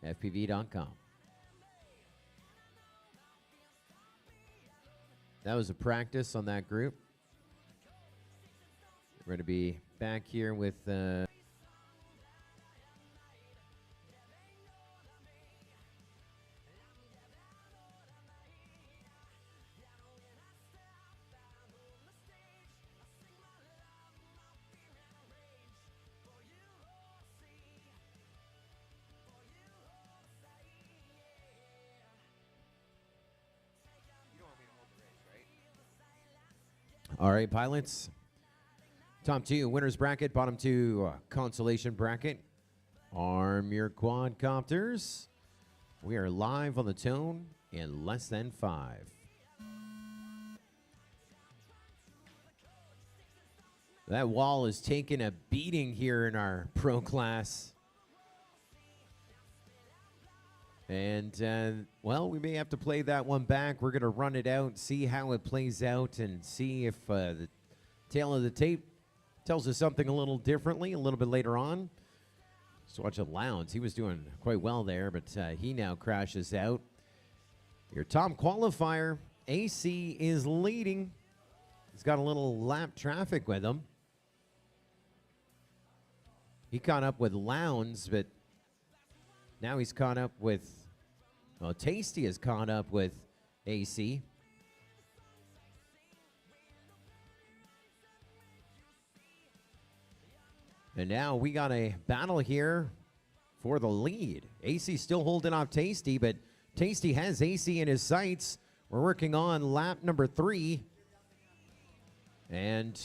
FPV.com. That was a practice on that group. We're going to be back here with all right, pilots. Top two, winners bracket. Bottom two, consolation bracket. Arm your quadcopters. We are live on the tone in less than 5. That wall is taking a beating here in our pro class. And, well, we may have to play that one back. We're going to run it out, see how it plays out, and see if the tail of the tape tells us something a little differently a little bit later on. Let's watch a Lowndes. He was doing quite well there, but he now crashes out. Your top qualifier, AC, is leading. He's got a little lap traffic with him. He caught up with Lowndes, but now he's caught up with, well, Tasty has caught up with AC. And now we got a battle here for the lead. AC still holding off Tasty, but Tasty has AC in his sights. We're working on lap number 3. And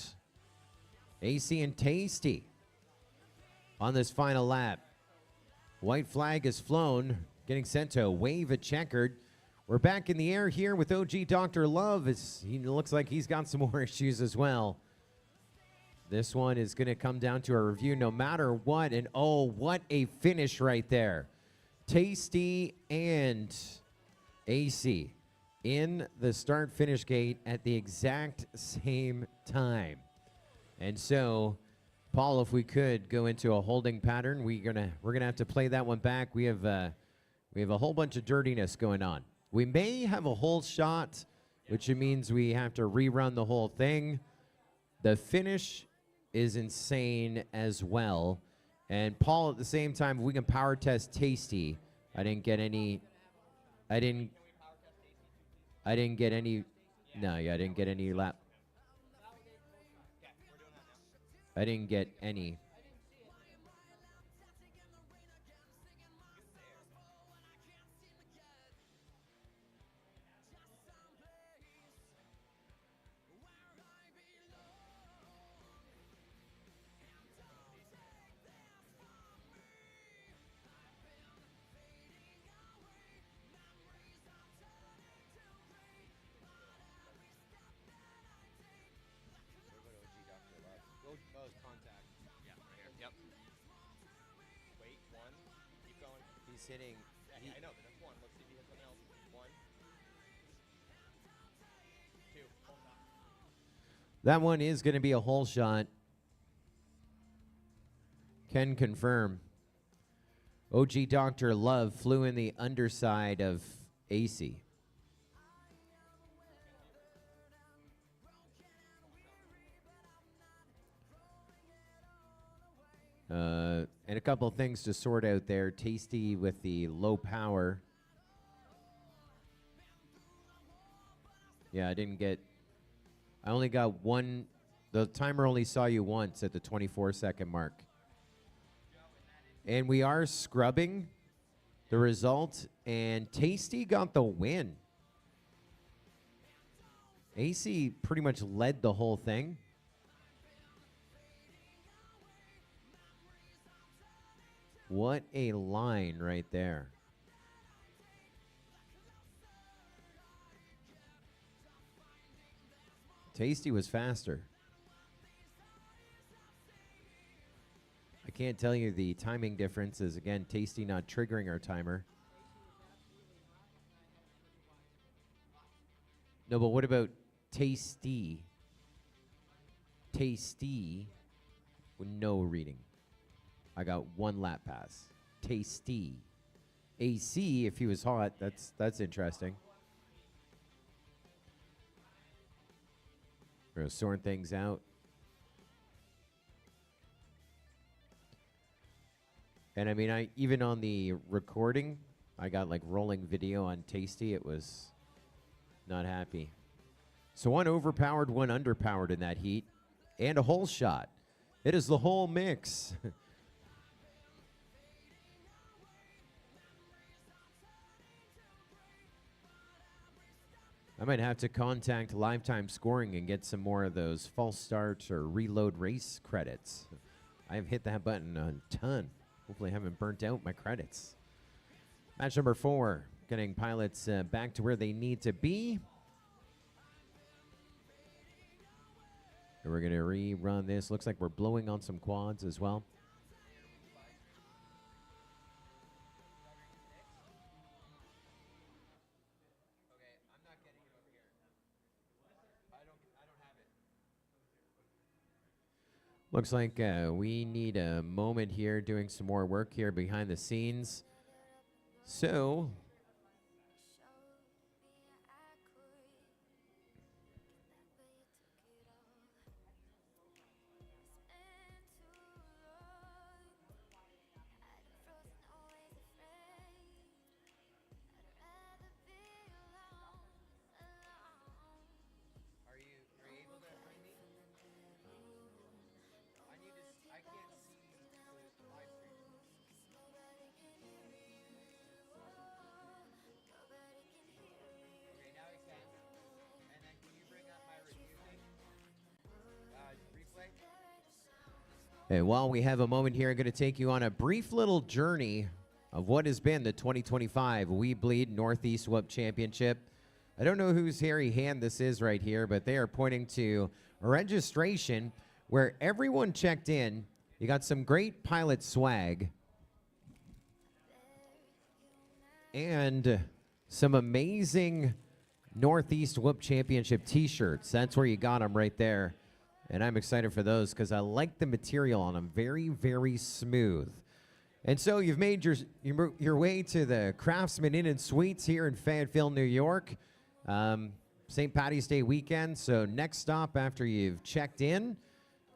AC and Tasty on this final lap. White flag is flown, getting sent to wave at checkered. We're back in the air here with OG Dr. Love. He looks like he's got some more issues as well. This one is going to come down to a review no matter what. And oh, what a finish right there. Tasty and AC in the start-finish gate at the exact same time. And so, Paul, if we could go into a holding pattern, we're gonna have to play that one back. We have a whole bunch of dirtiness going on. We may have a whole shot, which means we have to rerun the whole thing. The finish is insane as well. And Paul, at the same time, we can power test Tasty. I didn't get any. No, yeah, I didn't get any lap. I didn't get any. He's hitting. Yeah, I know, but that's one. Let's see if he hits something else. 1, 2, hold on. That one is going to be a hole shot. Can confirm. OG Dr. Love flew in the underside of AC. And a couple of things to sort out there. Tasty with the low power. Yeah, I only got one. The timer only saw you once at the 24-second mark. And we are scrubbing the result, and Tasty got the win. AC pretty much led the whole thing. What a line right there. Tasty was faster. I can't tell you the timing difference is, again, Tasty not triggering our timer. No, but what about Tasty? Tasty with no reading. I got one lap pass. Tasty. AC if he was hot. That's interesting. We're gonna sort things out. And I mean, even on the recording, I got like rolling video on Tasty. It was not happy. So one overpowered, one underpowered in that heat, and a hole shot. It is the whole mix. I might have to contact Lifetime Scoring and get some more of those false starts or reload race credits. I've hit that button a ton. Hopefully I haven't burnt out my credits. Match number 4, getting pilots back to where they need to be. And we're going to rerun this. Looks like we're blowing on some quads as well. Looks like we need a moment here doing some more work here behind the scenes. So and while we have a moment here, I'm going to take you on a brief little journey of what has been the 2025 WeBLEED Northeast Whoop Championship. I don't know whose hairy hand this is right here, but they are pointing to a registration where everyone checked in. You got some great pilot swag and some amazing Northeast Whoop Championship t-shirts. That's where you got them right there. And I'm excited for those because I like the material on them. Very, very smooth. And so you've made your way to the Craftsman Inn and Suites here in Fayetteville, New York. St. Patty's Day weekend. So next stop after you've checked in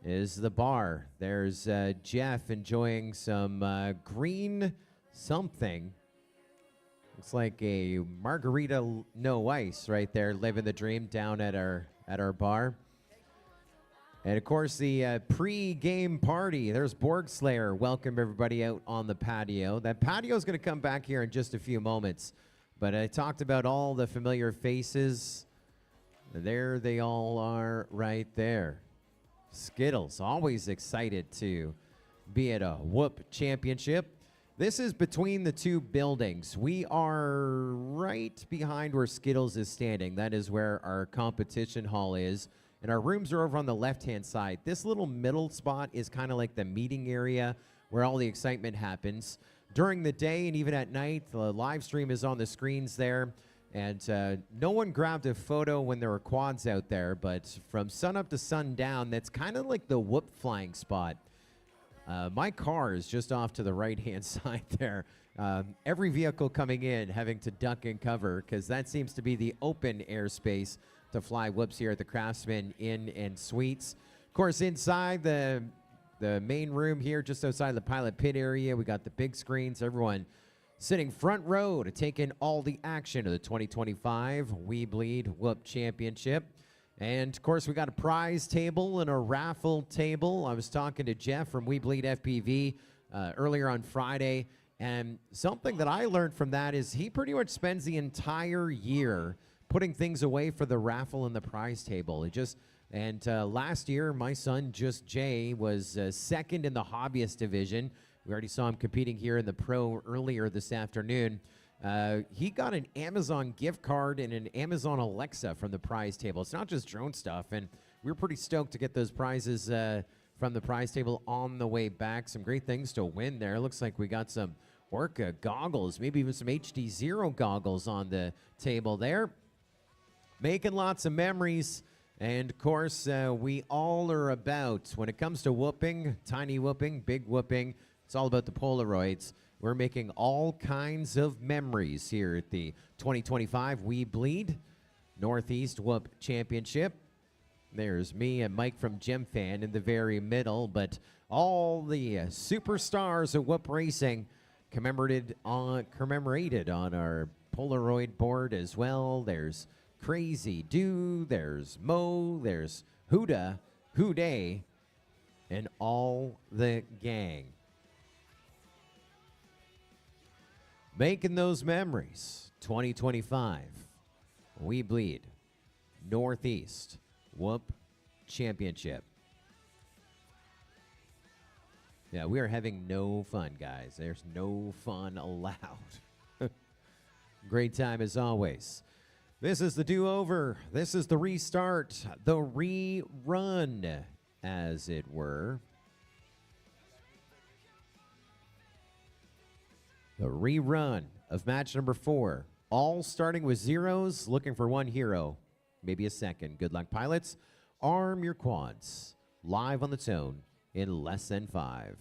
is the bar. There's Jeff enjoying some green something. Looks like a margarita no ice right there, living the dream down at our bar. And of course, the pre-game party. There's Borg Slayer. Welcome everybody out on the patio. That patio is going to come back here in just a few moments. But I talked about all the familiar faces. There they all are right there. Skittles, always excited to be at a Whoop Championship. This is between the two buildings. We are right behind where Skittles is standing. That is where our competition hall is. And our rooms are over on the left-hand side. This little middle spot is kind of like the meeting area where all the excitement happens. During the day and even at night, the live stream is on the screens there. And no one grabbed a photo when there were quads out there, but from sun up to sundown, that's kind of like the Whoop flying spot. My car is just off to the right-hand side there. Every vehicle coming in having to duck and cover because that seems to be the open airspace to fly Whoops here at the Craftsman Inn and Suites. Of course, inside the main room here, just outside the pilot pit area, we got the big screens. Everyone sitting front row to take in all the action of the 2025 WeBLEED Whoop Championship. And, of course, we got a prize table and a raffle table. I was talking to Jeff from WeBLEED FPV earlier on Friday, and something that I learned from that is he pretty much spends the entire year putting things away for the raffle and the prize table. Last year, my son, Just Jay, was second in the hobbyist division. We already saw him competing here in the pro earlier this afternoon. He got an Amazon gift card and an Amazon Alexa from the prize table. It's not just drone stuff, and we were pretty stoked to get those prizes from the prize table on the way back. Some great things to win there. Looks like we got some Orca goggles, maybe even some HD Zero goggles on the table there. Making lots of memories. And, of course, we all are about, when it comes to whooping, tiny whooping, big whooping, it's all about the Polaroids. We're making all kinds of memories here at the 2025 WeBLEED Northeast Whoop Championship. There's me and Mike from GemFan in the very middle, but all the superstars of Whoop Racing commemorated on our Polaroid board as well. There's Crazy Do, there's Mo, there's Huda, Houday, and all the gang. Making those memories, 2025, WeBLEED Northeast Whoop Championship. Yeah, we are having no fun, guys. There's no fun allowed. Great time as always. This is the do-over. This is the restart, the rerun, as it were. The rerun of match number 4. All starting with zeros, looking for one hero, maybe a second. Good luck, pilots. Arm your quads. Live on the tone in less than 5.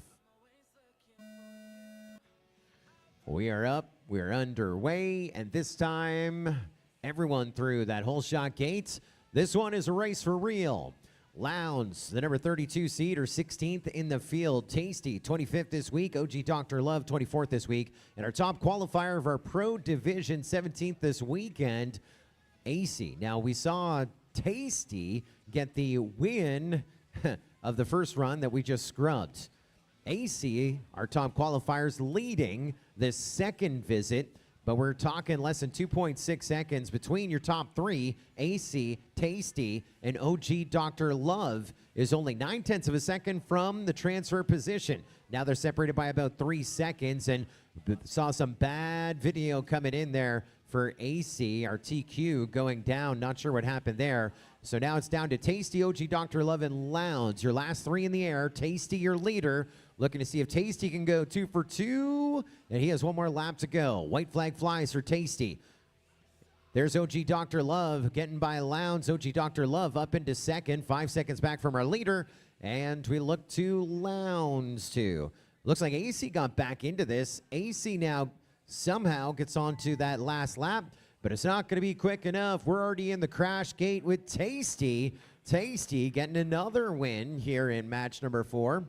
We are up, we're underway, and this time, everyone through that whole shot gate. This one is a race for real. Lowndes, the number 32 seed, or 16th in the field. Tasty, 25th this week. OG Dr. Love, 24th this week. And our top qualifier of our Pro Division, 17th this weekend, AC. Now, we saw Tasty get the win of the first run that we just scrubbed. AC, our top qualifiers, leading this second visit, but we're talking less than 2.6 seconds between your top 3. AC, Tasty, and OG Dr. Love is only 9/10 of a second from the transfer position. Now they're separated by about 3 seconds, and saw some bad video coming in there for AC. Our TQ going down, not sure what happened there. So now it's down to Tasty, OG Dr. Love, and Lowndes. Your last 3 in the air. Tasty, your leader. Looking to see if Tasty can go 2 for 2. And he has one more lap to go. White flag flies for Tasty. There's OG Dr. Love getting by Lowndes. OG Dr. Love up into second. 5 seconds back from our leader. And we look to Lowndes too. Looks like AC got back into this. AC now somehow gets onto that last lap, but it's not going to be quick enough. We're already in the crash gate with Tasty. Tasty getting another win here in match number 4.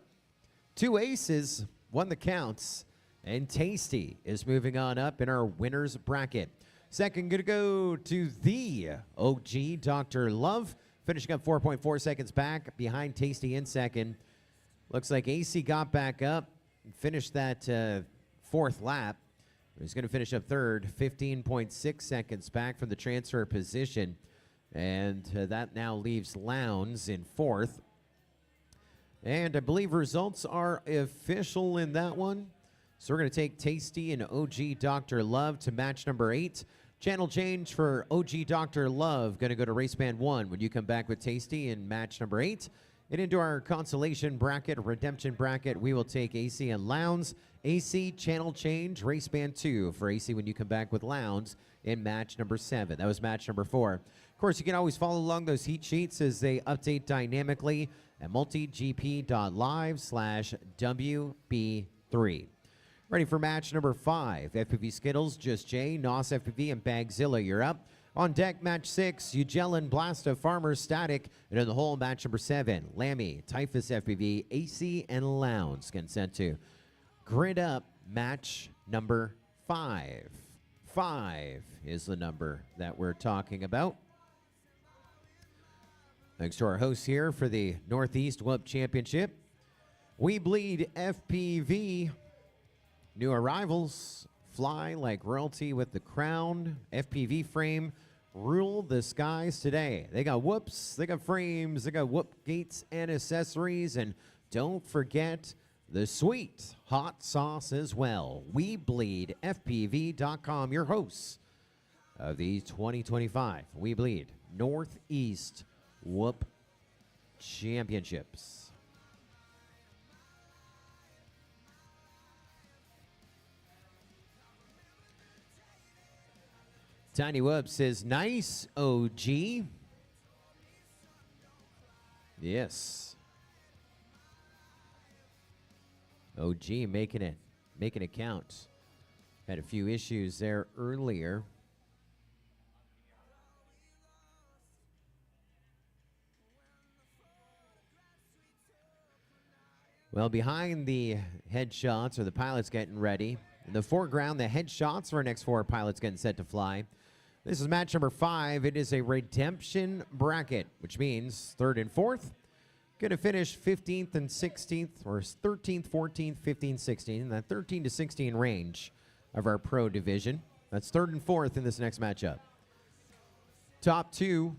2 aces, 1 that counts, and Tasty is moving on up in our winner's bracket. Second going to go to the OG Dr. Love, finishing up 4.4 seconds back behind Tasty in second. Looks like AC got back up and finished that 4th lap. He's going to finish up third, 15.6 seconds back from the transfer position. And that now leaves Lowndes in 4th. And I believe results are official in that one. So we're going to take Tasty and OG Dr. Love to match number 8. Channel change for OG Dr. Love. Going to go to race band 1 when you come back with Tasty in match number 8. And into our consolation bracket, redemption bracket, we will take AC and Lowndes. AC, channel change, race band 2 for AC when you come back with Lowndes in match number 7. That was match number 4. Of course, you can always follow along those heat sheets as they update dynamically at multigp.live/WB3. Ready for match number 5. FPV Skittles, Just Jay, NOS FPV, and Bagzilla, you're up. On deck, match 6, Ugellan, Blasta, Farmer, Static, and in the hole, match number 7, Lammy, Typhus FPV, AC, and Lowndes consent to. Grid up, match number 5. 5 is the number that we're talking about. Thanks to our hosts here for the Northeast Whoop Championship. WeBLEED FPV. New arrivals fly like royalty with the crown. FPV frame rule the skies today. They got whoops, they got frames, they got whoop gates and accessories, and don't forget the sweet hot sauce as well. WeBLEEDFPV.com, your hosts of the 2025 WeBLEED Northeast Whoop Championships. Tiny Whoop says, nice, OG. Yes. OG making it making it count. Had a few issues there earlier. Well, behind the headshots are the pilots getting ready. In the foreground, the headshots for our next 4 pilots getting set to fly. This is match number 5. It is a redemption bracket, which means 3rd and 4th. Going to finish 15th and 16th, or 13th, 14th, 15th, 16th, in that 13 to 16 range of our pro division. That's 3rd and 4th in this next matchup. Top 2,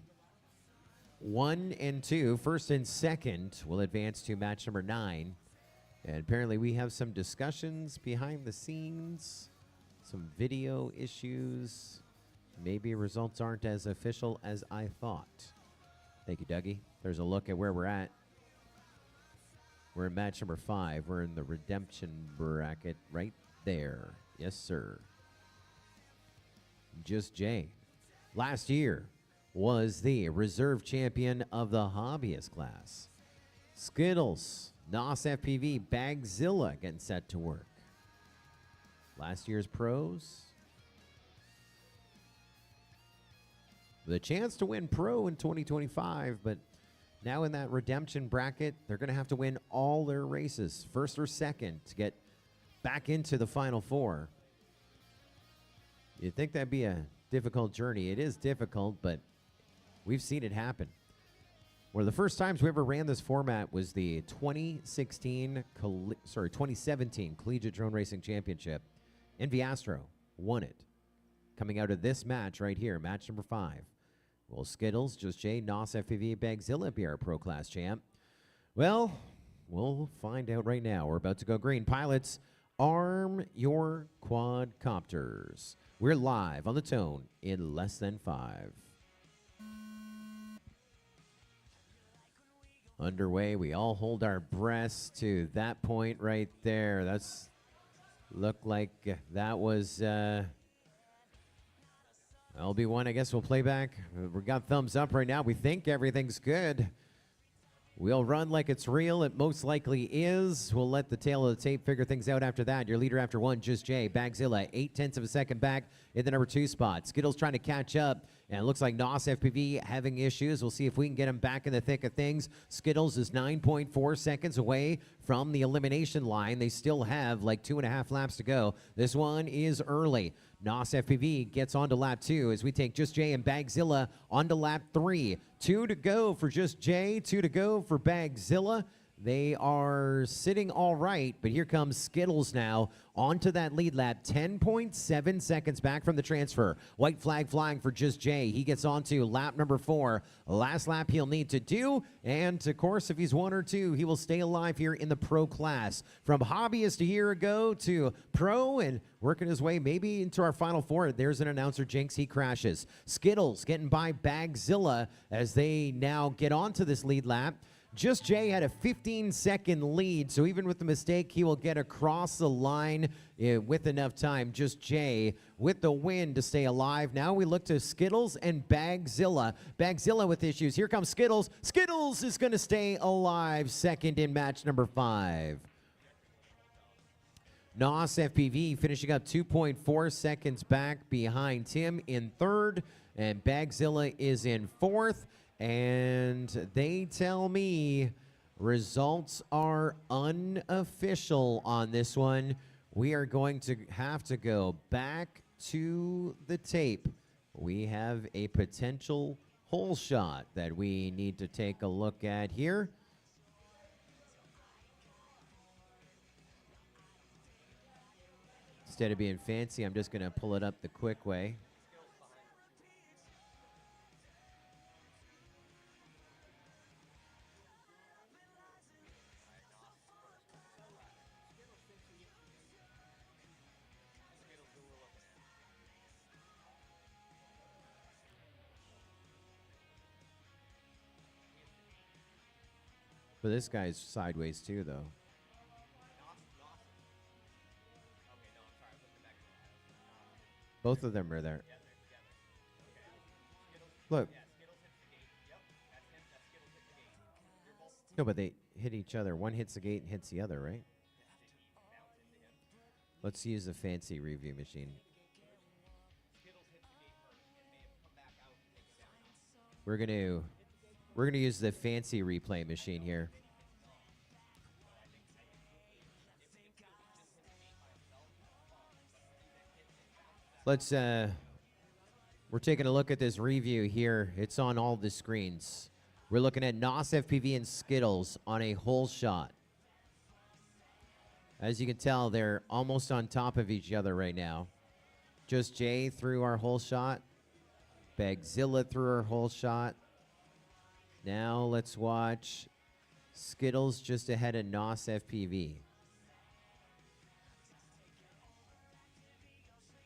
1 and 2, 1st and 2nd, will advance to match number 9. And apparently we have some discussions behind the scenes, some video issues. Maybe results aren't as official as I thought. Thank you, Dougie. There's a look at where we're at. We're in match number 5. We're in the redemption bracket right there. Yes, sir. Just Jay. Last year was the reserve champion of the hobbyist class. Skittles, NOS FPV, Bagzilla getting set to work. Last year's pros. The chance to win pro in 2025, but now in that redemption bracket, they're going to have to win all their races, 1st or 2nd, to get back into the Final 4. You'd think that'd be a difficult journey. It is difficult, but we've seen it happen. One of the first times we ever ran this format was the 2017 Collegiate Drone Racing Championship. Envy Astro won it. Coming out of this match right here, match number 5. Will Skittles, Just Jay, NOS FPV, Bagzilla be our pro class champ? Well, we'll find out right now. We're about to go green. Pilots, arm your quadcopters. We're live on the tone in less than 5. Underway. We all hold our breaths to that point right there. That's looked like that was LB1. I guess we'll play back. We got thumbs up right now. We think everything's good. We'll run like it's real. It most likely is. We'll let the tail of the tape figure things out after that. Your leader after 1, Just Jay. Bagzilla, 0.8 of a second back in the number 2 spot. Skittles trying to catch up. And it looks like NOS FPV having issues. We'll see if we can get him back in the thick of things. Skittles is 9.4 seconds away from the elimination line. They still have like 2.5 laps to go. This one is early. NOS FPV gets onto lap 2 as we take Just Jay and Bagzilla onto lap 3. 2 to go for Just Jay, 2 to go for Bagzilla. They are sitting all right, but here comes Skittles now onto that lead lap, 10.7 seconds back from the transfer. White flag flying for Just Jay. He gets onto lap number 4. Last lap he'll need to do, and of course, if he's 1 or 2, he will stay alive here in the pro class. From hobbyist a year ago to pro and working his way maybe into our Final 4. There's an announcer jinx. He crashes. Skittles getting by Bagzilla as they now get onto this lead lap. Just Jay had a 15-second lead, so even with the mistake, he will get across the line with enough time. Just Jay with the win to stay alive. Now we look to Skittles and Bagzilla. Bagzilla with issues. Here comes Skittles. Skittles is going to stay alive, 2nd in match number 5. NOS FPV finishing up 2.4 seconds back behind him in 3rd, and Bagzilla is in 4th. And they tell me results are unofficial on this one. We are going to have to go back to the tape. We have a potential hole shot that we need to take a look at here. Instead of being fancy, I'm just going to pull it up the quick way. But this guy's sideways too, though. Both of them are there. Look. No, but they hit each other. One hits the gate and hits the other, right? Let's use a fancy review machine. We're gonna use the fancy replay machine here. Let's we're taking a look at this review here. It's on all the screens. We're looking at NOS FPV and Skittles on a hole shot. As you can tell, they're almost on top of each other right now. Just Jay threw our hole shot. Bagzilla threw her hole shot. Now let's watch Skittles just ahead of NOS FPV.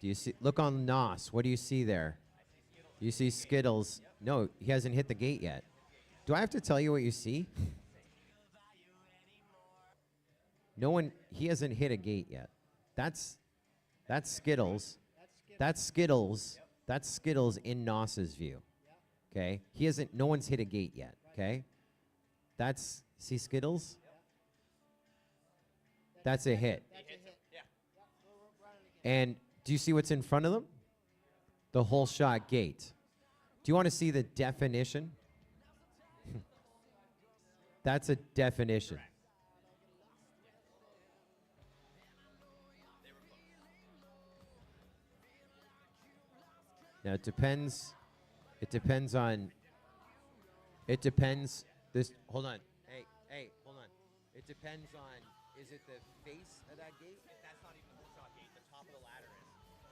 Do you see? Look on NOS. What do you see there? You see Skittles. No, he hasn't hit the gate yet. Do I have to tell you what you see? No one, he hasn't hit a gate yet. That's Skittles. That's Skittles. That's Skittles in NOS's view. Okay? He hasn't, no one's hit a gate yet. Okay? That's, see Skittles? That's a hit. And do you see what's in front of them? The hole shot gate. Do you want to see the definition? That's a definition. Now it depends on, this, hold on. Hey, hold on. It depends on, is it the face of that gate? That's not even the hole shot gate, the top of the ladder is.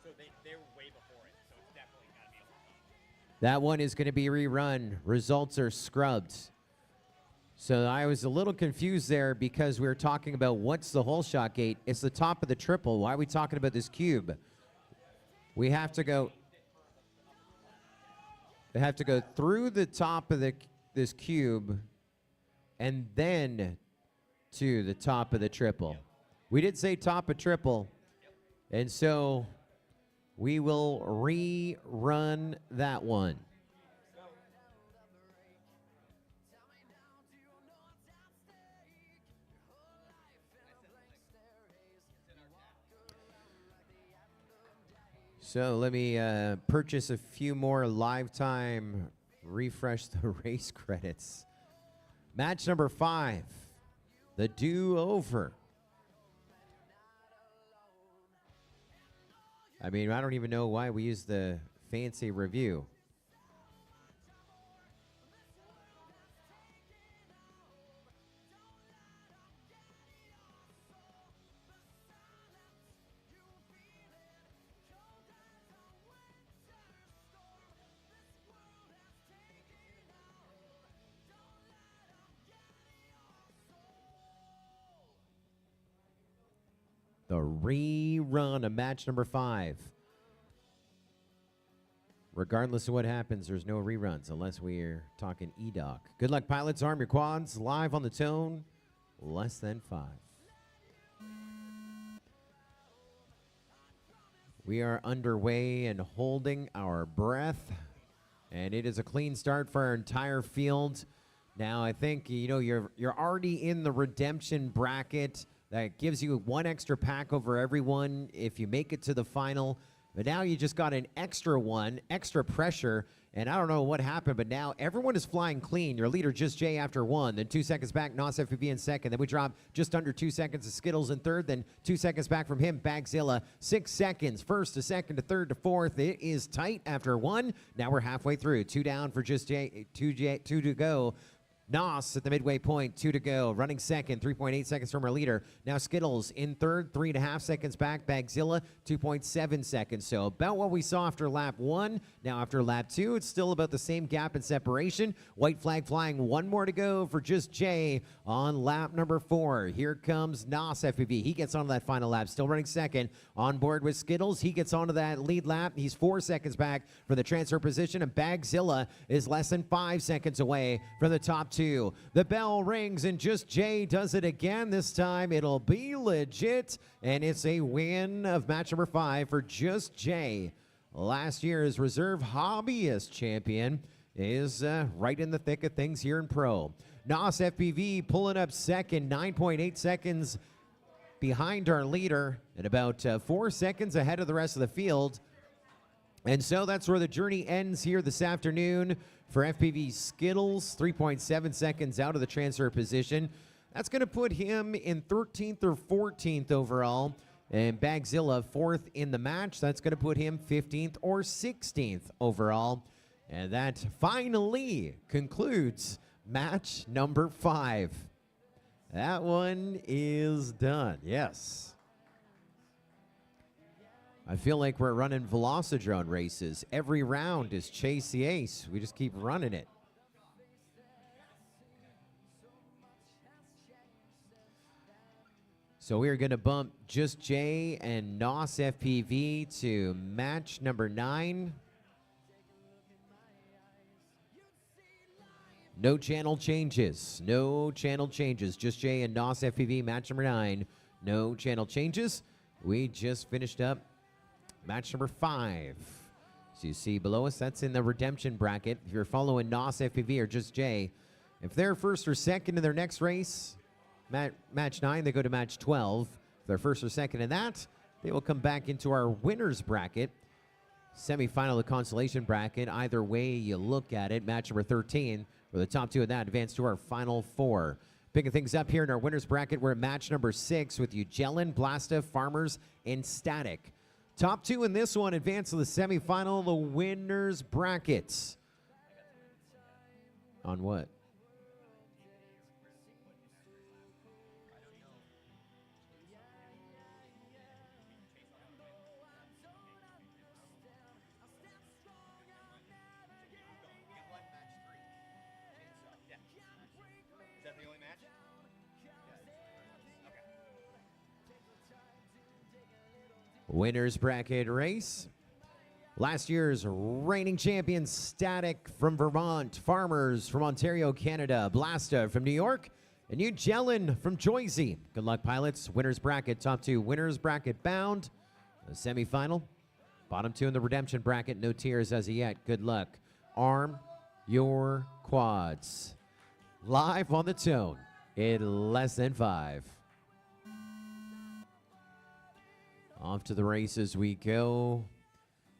So they're way before it, so it's definitely gotta be a hole shot. That one is gonna be rerun. Results are scrubbed. So I was a little confused there because we were talking about what's the hole shot gate. It's the top of the triple. Why are we talking about this cube? We have to go through the top of this cube and then to the top of the triple. We did say top of triple, and so we will rerun that one. So let me purchase a few more live time, refresh the race credits. Match number 5, the do-over. I mean, I don't even know why we use the fancy review. The rerun of match number 5. Regardless of what happens, there's no reruns unless we're talking EDOC. Good luck, pilots. Arm your quads. Live on the tone. Less than 5. We are underway and holding our breath. And it is a clean start for our entire field. Now, I think, you know, you're already in the redemption bracket. That gives you one extra pack over everyone if you make it to the final. But now you just got an extra one, extra pressure. And I don't know what happened, but now everyone is flying clean. Your leader, Just Jay, after 1. Then 2 seconds back, NOS FPV in 2nd. Then we drop just under 2 seconds to Skittles in 3rd. Then 2 seconds back from him, Bagzilla. 6 seconds, 1st to 2nd to 3rd to 4th. It is tight after 1. Now we're halfway through. 2 down for Just Jay, 2 to go. NOS at the midway point, 2 to go. Running 2nd, 3.8 seconds from our leader. Now Skittles in 3rd, 3.5 seconds back. Bagzilla, 2.7 seconds. So about what we saw after lap 1. Now after lap 2, it's still about the same gap in separation. White flag flying, 1 more to go for Just Jay on lap number 4. Here comes NOS FPV. He gets onto that final lap, still running 2nd. On board with Skittles. He gets onto that lead lap. He's 4 seconds back for the transfer position, and Bagzilla is less than 5 seconds away from the top 2. The bell rings and Just Jay does it again. This time it'll be legit, and it's a win of match number 5 for Just Jay. Last year's reserve hobbyist champion is right in the thick of things here in pro. NOS FPV pulling up 2nd, 9.8 seconds behind our leader and about 4 seconds ahead of the rest of the field. And so that's where the journey ends here this afternoon for FPV Skittles. 3.7 seconds out of the transfer position. That's going to put him in 13th or 14th overall. And Bagzilla 4th in the match. That's going to put him 15th or 16th overall. And that finally concludes match number 5. That one is done, yes. I feel like we're running Velocidrone races. Every round is chase the ace. We just keep running it. So we're going to bump Just Jay and NOS FPV to match number 9. No channel changes. No channel changes. Just Jay and NOS FPV match number 9. No channel changes. We just finished up match number 5. So you see below us, that's in the redemption bracket. If you're following NOS FPV or Just Jay, if they're first or second in their next race, match 9, they go to match 12. If they're first or second in that, they will come back into our winners bracket. Semi-final, the consolation bracket. Either way you look at it, match number 13, where the top 2 of that advance to our final 4. Picking things up here in our winners bracket, we're at match number 6 with Ugelin, Blasta, Farmers, and Static. Top 2 in this one advance to the semi-final, the winners brackets. On what? Winners bracket race. Last year's reigning champion Static from Vermont, Farmers from Ontario, Canada, Blasta from New York, and Ugelin from Jersey. Good luck, pilots. Winners bracket, top 2 winners bracket bound. The semifinal, bottom 2 in the redemption bracket. No tears as of yet. Good luck. Arm your quads. Live on the tone in less than 5. Off to the races we go.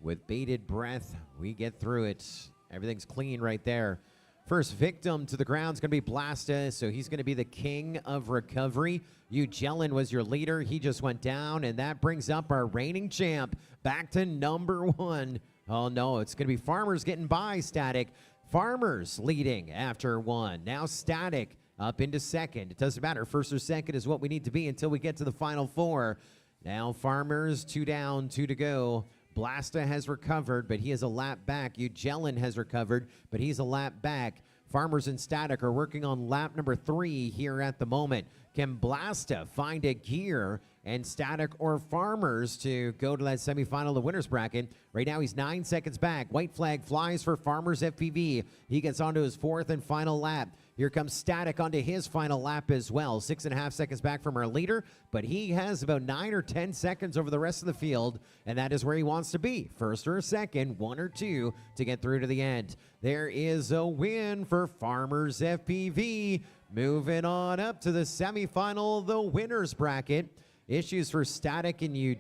With bated breath, we get through it. Everything's clean right there. First victim to the ground is going to be Blasta, so he's going to be the king of recovery. Ugelin was your leader. He just went down, and that brings up our reigning champ back to number 1. Oh, no, it's going to be Farmers getting by Static. Farmers leading after 1. Now Static up into 2nd. It doesn't matter. 1st or 2nd is what we need to be until we get to the final 4. Now Farmers, 2 down, 2 to go. Blasta has recovered, but he is a lap back. Ugelin has recovered, but he's a lap back. Farmers and Static are working on lap number 3 here at the moment. Can Blasta find a gear and Static or Farmers to go to that semifinal, the winners bracket? Right now he's 9 seconds back. White flag flies for Farmers FPV. He gets onto his 4th and final lap. Here comes Static onto his final lap as well. 6.5 seconds back from our leader, but he has about 9 or 10 seconds over the rest of the field, and that is where he wants to be. 1st or 2nd, 1 or 2 to get through to the end. There is a win for Farmers FPV. Moving on up to the semifinal, the winners bracket. Issues for Static and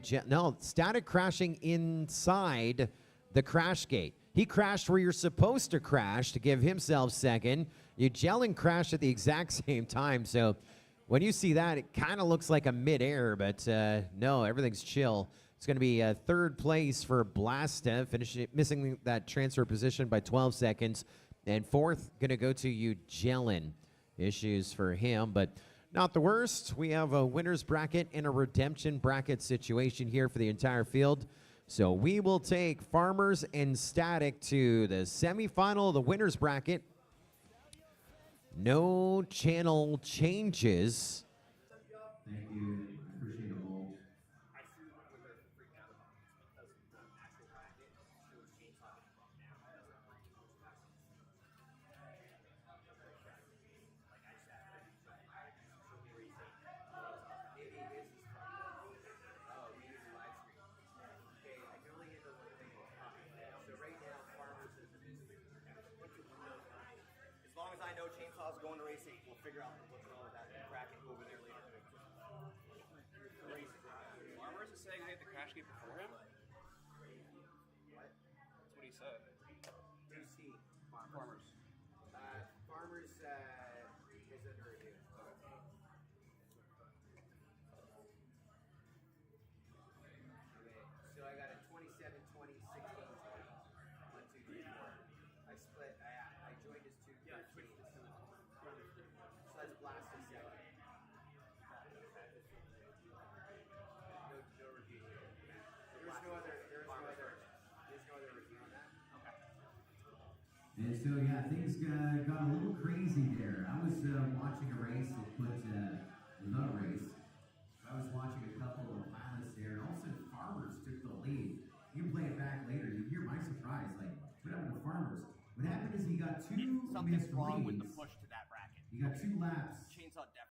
Static crashing inside the crash gate. He crashed where you're supposed to crash to give himself 2nd. Ugelin crashed at the exact same time, so when you see that, it kind of looks like a mid-air, but no, everything's chill. It's going to be 3rd place for Blasta, missing that transfer position by 12 seconds, and 4th going to go to Ugelin. Issues for him, but not the worst. We have a winner's bracket and a redemption bracket situation here for the entire field. So we will take Farmers and Static to the semifinal of the winner's bracket. No channel changes. Thank you. Appreciate it all. As long as I know Chainsaw's going to racing, we'll figure out what's wrong with that bracket over there later. Who's he? Farmers. Farmers is under review. Okay, so I got a 27, 20, 16, 20. 1, 2, 3, 4. I split. I joined as 2 13s. So let's blast a second. No review. There's no other review on that. Okay. And so, yeah, things got a little crazy there. I was watching a race that put, not a race. I was watching a couple of pilots there, and all of a sudden Farmers took the lead. You can play it back later. You hear my surprise, like, what happened to Farmers? What happened is he got two Something's missed wrong with leads. the push to that bracket. He got 2 laps